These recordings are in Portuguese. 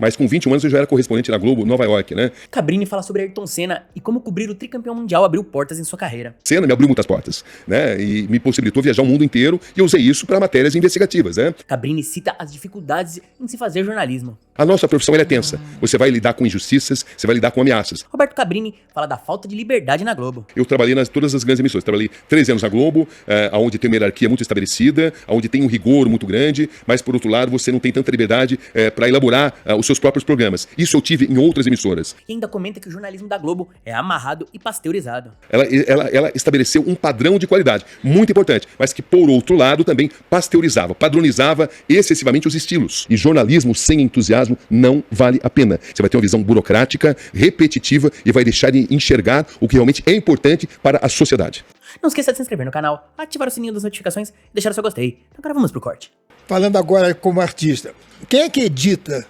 Mas com 21 anos eu já era correspondente na Globo, Nova York, né? Cabrini fala sobre Ayrton Senna e como cobrir o tricampeão mundial abriu portas em sua carreira. Senna me abriu muitas portas, né? E me possibilitou viajar o mundo inteiro e eu usei isso para matérias investigativas, né? Cabrini cita as dificuldades em se fazer jornalismo. A nossa profissão ela é tensa. Você vai lidar com injustiças, você vai lidar com ameaças. Roberto Cabrini fala da falta de liberdade na Globo. Eu trabalhei nas todas as grandes emissoras. Trabalhei 13 anos na Globo, onde tem uma hierarquia muito estabelecida, onde tem um rigor muito grande, mas por outro lado você não tem tanta liberdade para elaborar os seus próprios programas. Isso eu tive em outras emissoras. E ainda comenta que o jornalismo da Globo é amarrado e pasteurizado. Ela estabeleceu um padrão de qualidade muito importante, mas que por outro lado também pasteurizava, padronizava excessivamente os estilos. E jornalismo sem entusiasmo não vale a pena. Você vai ter uma visão burocrática, repetitiva e vai deixar de enxergar o que realmente é importante para a sociedade. Não esqueça de se inscrever no canal, ativar o sininho das notificações e deixar o seu gostei. Então agora vamos pro corte. Falando agora como artista, quem é que edita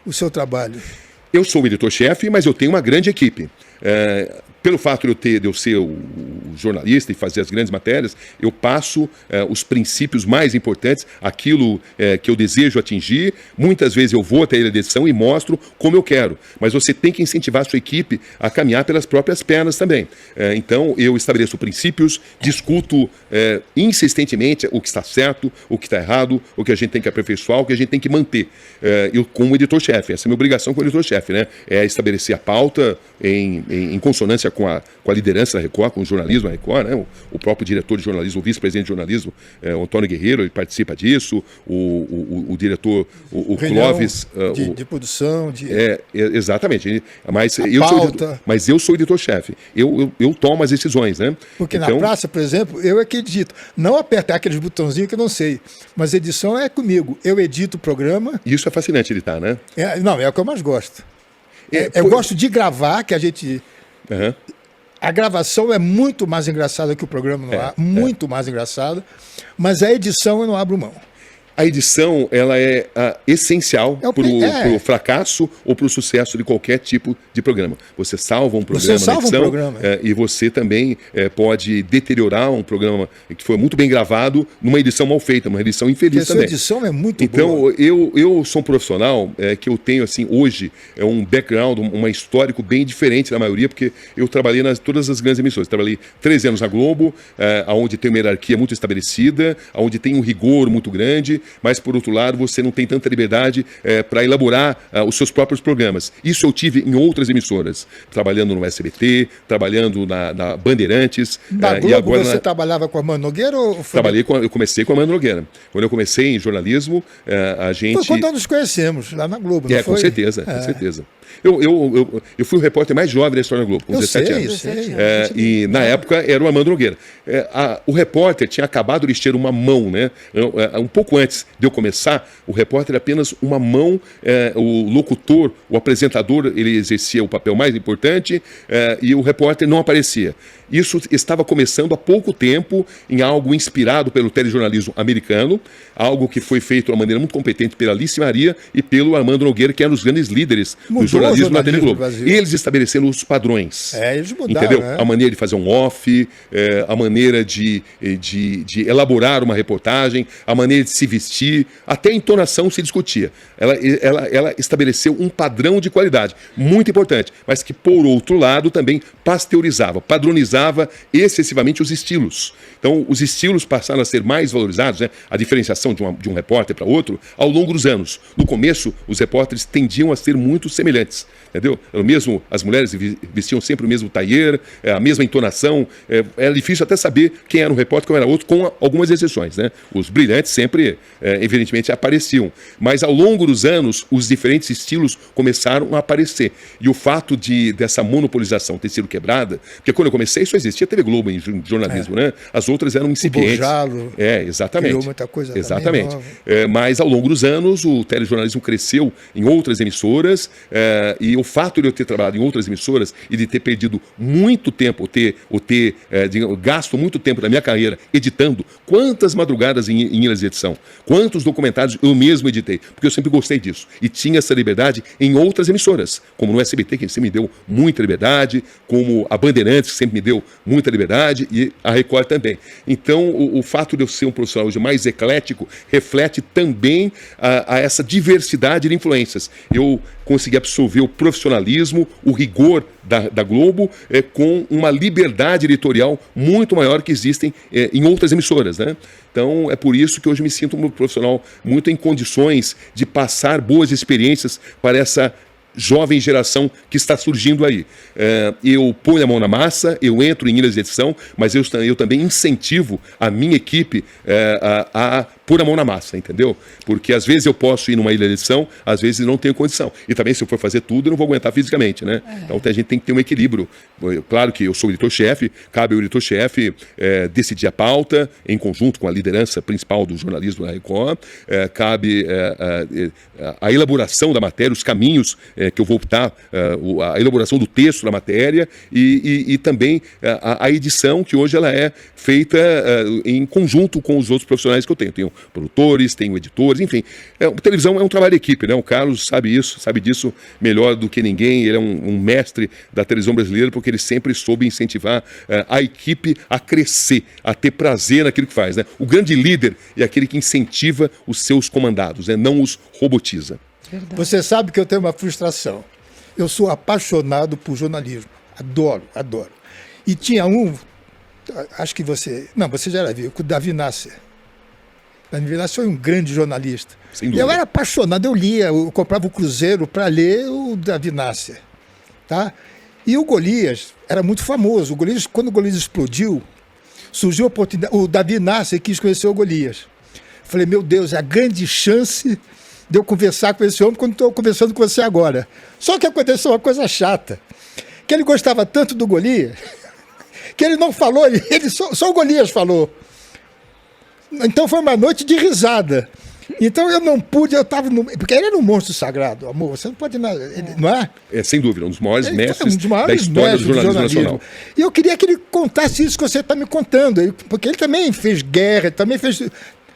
o seu trabalho? Eu sou o editor-chefe, mas eu tenho uma grande equipe. Pelo fato de eu ser o jornalista e fazer as grandes matérias, eu passo os princípios mais importantes, aquilo que eu desejo atingir. Muitas vezes eu vou até a edição e mostro como eu quero, mas você tem que incentivar a sua equipe a caminhar pelas próprias pernas também. Então eu estabeleço princípios, discuto insistentemente o que está certo, o que está errado, o que a gente tem que aperfeiçoar, o que a gente tem que manter. Eu como editor-chefe, essa é a minha obrigação como editor-chefe, né? É estabelecer a pauta em consonância com a liderança da Record, com o jornalismo da Record, né? O próprio diretor de jornalismo, o vice-presidente de jornalismo, o Antônio Guerreiro, ele participa disso, o diretor, o Clóvis... de produção, exatamente, mas eu sou editor-chefe, eu tomo as decisões, né? Porque então, na praça, por exemplo, eu é que edito, não apertar aqueles botãozinhos que eu não sei, mas edição é comigo, eu edito o programa... Isso é fascinante editar, né? Não, é o que eu mais gosto. Eu gosto de gravar, que a gente... Uhum. A gravação é muito mais engraçada que o programa no ar, muito mais engraçada, mas a edição eu não abro mão. A edição, ela é essencial para o fracasso ou para o sucesso de qualquer tipo de programa. Você salva um programa na edição, e você também pode deteriorar um programa que foi muito bem gravado numa edição mal feita, uma edição infeliz também. Essa edição é muito boa. Então, eu sou um profissional que eu tenho, assim, hoje, um background, um histórico bem diferente da maioria, porque eu trabalhei nas todas as grandes emissoras. Trabalhei 13 anos na Globo, onde tem uma hierarquia muito estabelecida, onde tem um rigor muito grande, mas por outro lado você não tem tanta liberdade para elaborar os seus próprios programas. Isso eu tive em outras emissoras, trabalhando no SBT, trabalhando na Bandeirantes. Na Globo, e agora você trabalhava com a Armando Nogueira? Eu comecei com a Armando Nogueira. Quando eu comecei em jornalismo, a gente... Foi quando nós nos conhecemos, lá na Globo, não foi? Com certeza, com certeza. Eu fui o repórter mais jovem da história da Globo, com 17 anos. E na época era o Armando Nogueira. O repórter tinha acabado de ter uma mão, né? Um pouco antes de eu começar, o repórter era apenas uma mão, o locutor, o apresentador, ele exercia o papel mais importante, e o repórter não aparecia. Isso estava começando há pouco tempo em algo inspirado pelo telejornalismo americano, algo que foi feito de uma maneira muito competente pela Alice Maria e pelo Armando Nogueira, que eram os grandes líderes do jornalismo na TV Globo. Eles estabeleceram os padrões. Eles mudaram, entendeu? Né? A maneira de fazer um off, a maneira de elaborar uma reportagem, a maneira de se vestir, até a entonação se discutia. Ela estabeleceu um padrão de qualidade muito importante, mas que, por outro lado, também pasteurizava, padronizava excessivamente os estilos. Então, os estilos passaram a ser mais valorizados, né? A diferenciação de um repórter para outro, ao longo dos anos. No começo, os repórteres tendiam a ser muito semelhantes, entendeu? As mulheres vestiam sempre o mesmo tailleur, a mesma entonação. Era difícil até saber quem era um repórter e quem era outro, com algumas exceções, né? Os brilhantes sempre, evidentemente, apareciam. Mas, ao longo dos anos, os diferentes estilos começaram a aparecer. E o fato dessa monopolização ter sido quebrada, porque quando eu comecei, só existia a TV Globo em jornalismo, né? As outras eram incipientes. O Bojalo exatamente. criou muita coisa. Exatamente. Mas ao longo dos anos, o telejornalismo cresceu em outras emissoras, e o fato de eu ter trabalhado em outras emissoras e de ter perdido muito tempo, gasto muito tempo da minha carreira editando, quantas madrugadas em ilhas de edição, Quantos documentários eu mesmo editei, porque eu sempre gostei disso. E tinha essa liberdade em outras emissoras, como no SBT, que sempre me deu muita liberdade, como a Bandeirantes, que sempre me deu muita liberdade, e a Record também. Então, o fato de eu ser um profissional hoje mais eclético reflete também a essa diversidade de influências. Eu consegui absorver o profissionalismo, o rigor da Globo, com uma liberdade editorial muito maior que existem em outras emissoras, né? Então, é por isso que hoje me sinto um profissional muito em condições de passar boas experiências para essa jovem geração que está surgindo aí. Eu ponho a mão na massa, eu entro em ilhas de edição, mas eu também incentivo a minha equipe a pôr a mão na massa, entendeu? Porque às vezes eu posso ir numa ilha de edição, às vezes não tenho condição. E também, se eu for fazer tudo, eu não vou aguentar fisicamente, né? Então a gente tem que ter um equilíbrio. Claro que eu sou o editor-chefe, cabe ao editor-chefe decidir a pauta em conjunto com a liderança principal do jornalismo da Record, cabe a elaboração da matéria, os caminhos que eu vou optar, a elaboração do texto da matéria e também a edição, que hoje ela é feita em conjunto com os outros profissionais que eu tenho. Tenho produtores, tenho editores, enfim. Televisão é um trabalho de equipe, né? O Carlos sabe isso, sabe disso melhor do que ninguém. Ele é um mestre da televisão brasileira, porque ele sempre soube incentivar a equipe a crescer, a ter prazer naquilo que faz, né? O grande líder é aquele que incentiva os seus comandados, né? Não os robotiza. Verdade. Você sabe que eu tenho uma frustração. Eu sou apaixonado por jornalismo. Adoro, adoro. E tinha acho que você já viu, o Davi Nasser. Davi Nasser foi um grande jornalista. Sem dúvida. Eu era apaixonado, eu comprava o Cruzeiro para ler o Davi Nasser. Tá? E o Golias era muito famoso. Quando o Golias explodiu, surgiu a oportunidade. O Davi Nasser quis conhecer o Golias. Falei, meu Deus, é a grande chance de eu conversar com esse homem quando estou conversando com você agora. Só que aconteceu uma coisa chata, que ele gostava tanto do Golias, que ele não falou, só o Golias falou. Então foi uma noite de risada. Então eu não pude, porque ele era um monstro sagrado, amor, você não pode nada, não é? Sem dúvida, um dos maiores mestres um dos maiores da história do jornalismo nacional. E eu queria que ele contasse isso que você está me contando, porque ele também fez guerra, também fez...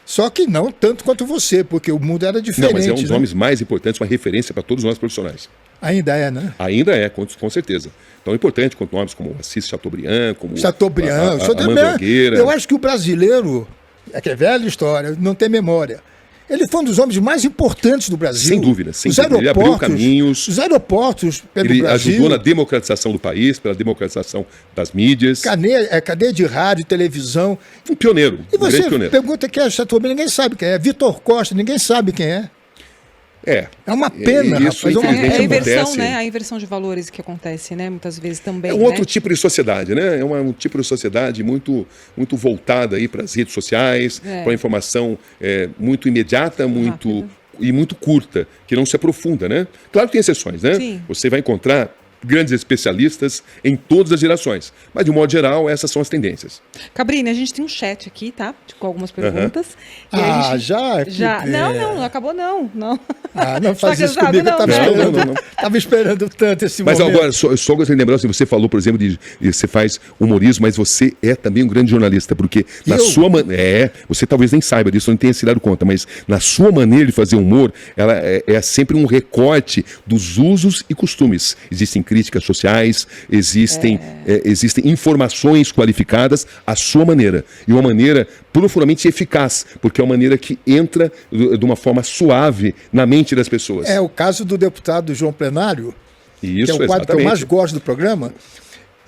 Só que não tanto quanto você, porque o mundo era diferente. Não, mas é um dos nomes mais importantes, uma referência para todos nós profissionais. Ainda é, né? Ainda é, com certeza. Tão importante quanto nomes como Assis Chateaubriand, como Chateaubriand, Amanda Nogueira. Eu acho que o brasileiro, que é velha história, não tem memória. Ele foi um dos homens mais importantes do Brasil. Sem dúvida, sem dúvida. Ele abriu caminhos. Os aeroportos pelo Brasil. Ele Brasil, ajudou na democratização do país, pela democratização das mídias. Cadeia de rádio, televisão. Um pioneiro, E você grande pioneiro. pergunta quem é Chateaubriand, ninguém sabe quem é. Vitor Costa, ninguém sabe quem é. É uma pena, isso, rapaz. infelizmente, a inversão, acontece. né? A inversão de valores que acontece, né? Muitas vezes também. É um outro tipo de sociedade, né? É um tipo de sociedade muito voltada aí para as redes sociais, para a informação muito imediata, e muito curta, que não se aprofunda, né? Claro que tem exceções, né? Sim. Você vai encontrar grandes especialistas em todas as gerações. Mas, de modo geral, essas são as tendências. Cabrini, a gente tem um chat aqui, tá? Com algumas perguntas. E a gente... já? Não acabou não. Não faz isso casado, comigo, eu não. Tava esperando tanto esse Mas momento. agora, só gostaria de lembrar, você falou, por exemplo, de você faz humorismo, mas você é também um grande jornalista, porque sua maneira... você talvez nem saiba disso, não tenha se dado conta, mas na sua maneira de fazer humor, ela é sempre um recorte dos usos e costumes. Existem críticas sociais, existem informações qualificadas à sua maneira. E uma maneira profundamente eficaz, porque é uma maneira que entra de uma forma suave na mente das pessoas. É o caso do deputado João Plenário, Isso, que é o quadro que eu mais gosto do programa.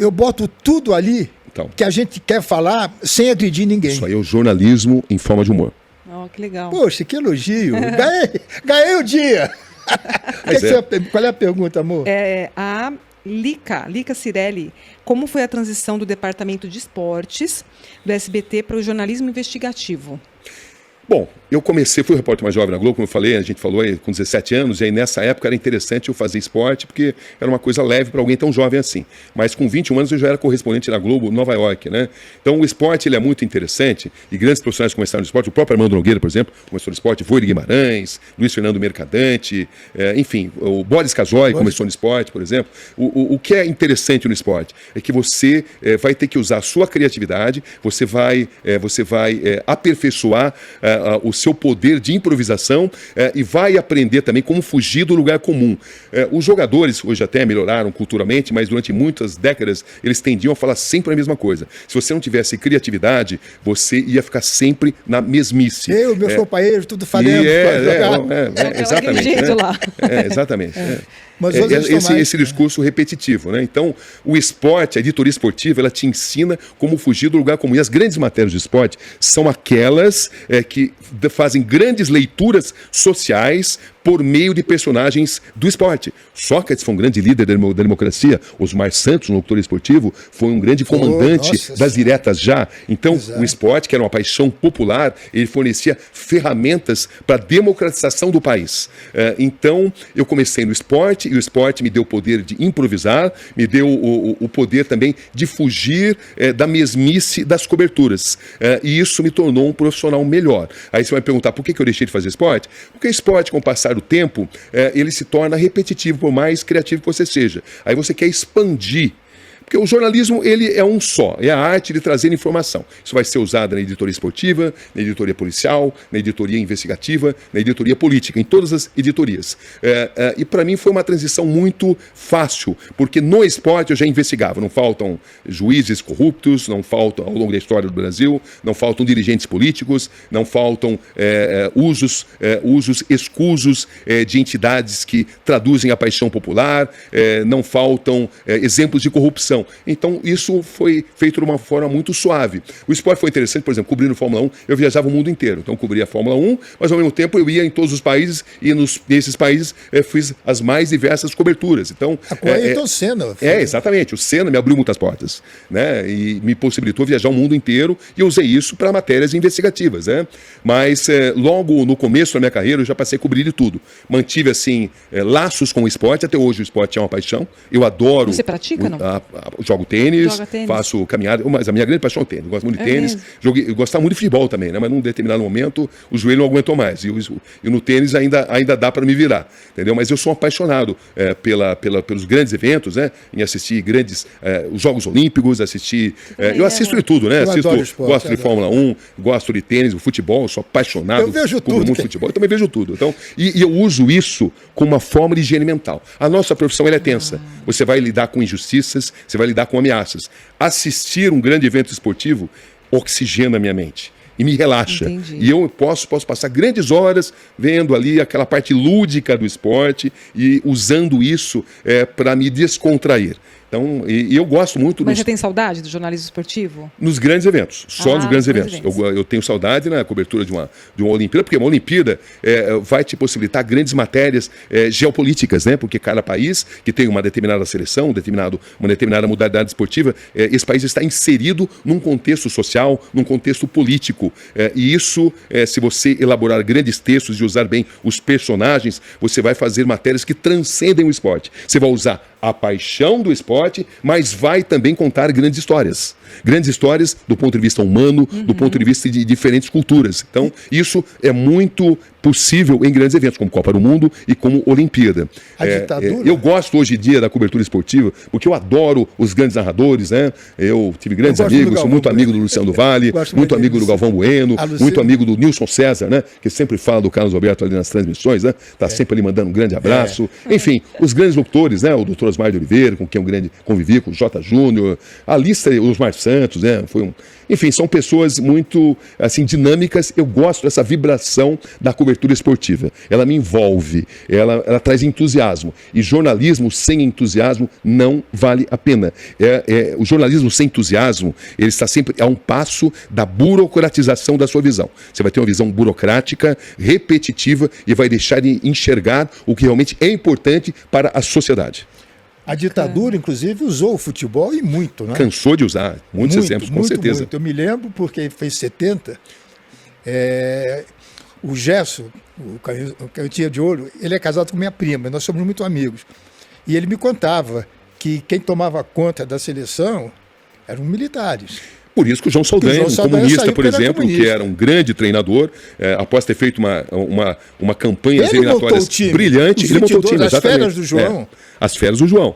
Eu boto tudo ali que a gente quer falar sem agredir ninguém. Isso aí é o jornalismo em forma de humor. Oh, que legal. Poxa, que elogio. Ganhei o dia. Qual é a pergunta, amor? A Lica Cirelli, como foi a transição do departamento de esportes do SBT para o jornalismo investigativo? Bom, eu fui repórter mais jovem na Globo, como eu falei, a gente falou aí com 17 anos, e aí nessa época era interessante eu fazer esporte, porque era uma coisa leve para alguém tão jovem assim. Mas com 21 anos eu já era correspondente na Globo, Nova York, né? Então o esporte ele é muito interessante, e grandes profissionais começaram no esporte, o próprio Armando Nogueira, por exemplo, começou no esporte, Voire Guimarães, Luiz Fernando Mercadante, enfim, o Boris Casoy começou no esporte, por exemplo. O que é interessante no esporte é que você vai ter que usar a sua criatividade, você vai aperfeiçoar o seu poder de improvisação e vai aprender também como fugir do lugar comum. Os jogadores hoje até melhoraram culturalmente, mas durante muitas décadas eles tendiam a falar sempre a mesma coisa. Se você não tivesse criatividade, você ia ficar sempre na mesmice. Eu, meus companheiros, tudo falhando. Exatamente. Jeito lá. Exatamente. Mas hoje eles estão mais, esse discurso repetitivo, né? Então, o esporte, a editoria esportiva, ela te ensina como fugir do lugar comum. E as grandes matérias de esporte são aquelas que fazem grandes leituras sociais por meio de personagens do esporte. Sócrates foi um grande líder da democracia. Osmar Santos, um locutor esportivo, foi um grande comandante das diretas já. Então, o esporte, que era uma paixão popular, ele fornecia ferramentas para a democratização do país. Então, eu comecei no esporte, e o esporte me deu o poder de improvisar, me deu o poder também de fugir da mesmice das coberturas. E isso me tornou um profissional melhor. Aí você vai perguntar, por que eu deixei de fazer esporte? Porque o esporte, com o passar do tempo, ele se torna repetitivo, por mais criativo que você seja. Aí você quer expandir. Porque o jornalismo, ele é um só, é a arte de trazer informação. Isso vai ser usado na editoria esportiva, na editoria policial, na editoria investigativa, na editoria política, em todas as editorias. E para mim foi uma transição muito fácil, porque no esporte eu já investigava. Não faltam juízes corruptos, não faltam, ao longo da história do Brasil, não faltam dirigentes políticos, não faltam usos escusos de entidades que traduzem a paixão popular, não faltam exemplos de corrupção. Então, isso foi feito de uma forma muito suave. O esporte foi interessante, por exemplo, cobrindo Fórmula 1, eu viajava o mundo inteiro. Então, eu cobria a Fórmula 1, mas ao mesmo tempo eu ia em todos os países e nesses países fiz as mais diversas coberturas. Então, com Ayrton Senna. Exatamente. O Senna me abriu muitas portas, né? E me possibilitou viajar o mundo inteiro e eu usei isso para matérias investigativas, né? Mas logo no começo da minha carreira eu já passei a cobrir de tudo. Mantive, assim, laços com o esporte. Até hoje o esporte é uma paixão. Eu adoro... Você pratica, não? Jogo tênis, faço caminhada, mas a minha grande paixão é o tênis. Eu gosto muito de tênis. Eu gostava muito de futebol também, né? Mas num determinado momento o joelho não aguentou mais. E no tênis ainda dá para me virar, entendeu? Mas eu sou apaixonado pelos grandes eventos, né? Em assistir grandes os Jogos Olímpicos, eu assisto de tudo, né? Gosto de Fórmula 1, gosto de tênis, o futebol, sou apaixonado por muito futebol. Eu também vejo tudo. Então, e eu uso isso como uma forma de higiene mental. A nossa profissão ela é tensa. Você vai lidar com injustiças, você vai lidar com ameaças. Assistir um grande evento esportivo oxigena a minha mente e me relaxa. Entendi. E eu posso passar grandes horas vendo ali aquela parte lúdica do esporte e usando isso para me descontrair. Então, e eu gosto muito... Mas você tem saudade do jornalismo esportivo? Nos grandes eventos, só nos grandes eventos. Eu tenho saudade na cobertura de uma Olimpíada, porque uma Olimpíada vai te possibilitar grandes matérias geopolíticas, né? Porque cada país que tem uma determinada seleção, uma determinada modalidade esportiva, esse país está inserido num contexto social, num contexto político. E isso, se você elaborar grandes textos e usar bem os personagens, você vai fazer matérias que transcendem o esporte. Você vai usar a paixão do esporte, mas vai também contar grandes histórias. Grandes histórias do ponto de vista humano, do ponto de vista de diferentes culturas. Então, isso é muito possível em grandes eventos, como Copa do Mundo e como Olimpíada. Eu gosto hoje em dia da cobertura esportiva, porque eu adoro os grandes narradores, né? Eu tive grandes amigos, sou muito amigo do Luciano do Vale, muito amigo do Galvão Bueno, muito amigo do Nilson César, né? Que sempre fala do Carlos Alberto ali nas transmissões, né? Tá sempre ali mandando um grande abraço. Enfim, os grandes locutores, né? O Dr. Osmar de Oliveira, com quem eu convivi, com o J. Júnior, a lista, os Mar Santos, né? Enfim, são pessoas muito assim, dinâmicas. Eu gosto dessa vibração da cobertura esportiva. Ela me envolve, ela traz entusiasmo. E jornalismo sem entusiasmo não vale a pena. O jornalismo sem entusiasmo, ele está sempre a um passo da burocratização da sua visão. Você vai ter uma visão burocrática, repetitiva, e vai deixar de enxergar o que realmente é importante para a sociedade. A ditadura, inclusive, usou o futebol e muito, né? Cansou de usar, muitos exemplos, com certeza. Muito. Eu me lembro, porque fez 70, o Gerson, o Canhotinha de Ouro, ele é casado com minha prima, nós somos muito amigos. E ele me contava que quem tomava conta da seleção eram militares. Por isso que o João Saldanha, um comunista, por exemplo, que era um grande treinador, após ter feito uma campanha eliminatórias brilhante, ele montou o time. As feras do João. As feras do João.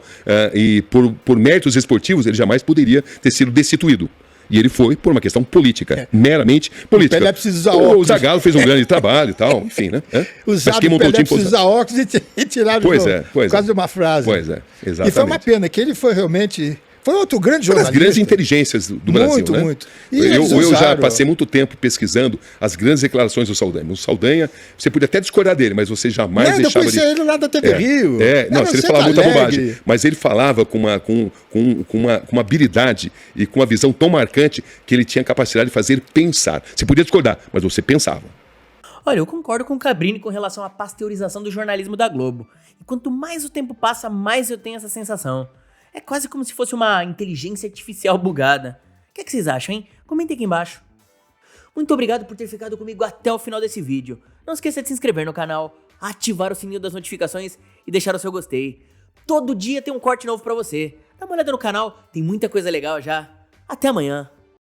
E por méritos esportivos, ele jamais poderia ter sido destituído. E ele foi por uma questão política, meramente política. Pelé precisa usar O óculos. Zagallo fez um grande trabalho e tal, enfim, né? Usado quem o montou o Pelé time precisa usar óculos e tirar Pois o é, jogo, pois por causa é. de uma frase. Pois é, exatamente. E foi uma pena que ele foi realmente... Foi outro grande Uma das jornalista. grandes inteligências do Brasil, Muito, né? muito. E Eu eles já usaram- passei muito tempo pesquisando as grandes declarações do Saldanha. O Saldanha, você podia até discordar dele, mas você jamais Não, eu deixava conhecia ele lá da TV Rio. Não, Era se ele sempre falava muita alegre. bobagem. Mas ele falava com uma habilidade e com uma visão tão marcante que ele tinha capacidade de fazer pensar. Você podia discordar, mas você pensava. Olha, eu concordo com o Cabrini com relação à pasteurização do jornalismo da Globo. E quanto mais o tempo passa, mais eu tenho essa sensação. É quase como se fosse uma inteligência artificial bugada. O que vocês acham, hein? Comentem aqui embaixo. Muito obrigado por ter ficado comigo até o final desse vídeo. Não esqueça de se inscrever no canal, ativar o sininho das notificações e deixar o seu gostei. Todo dia tem um corte novo pra você. Dá uma olhada no canal, tem muita coisa legal já. Até amanhã.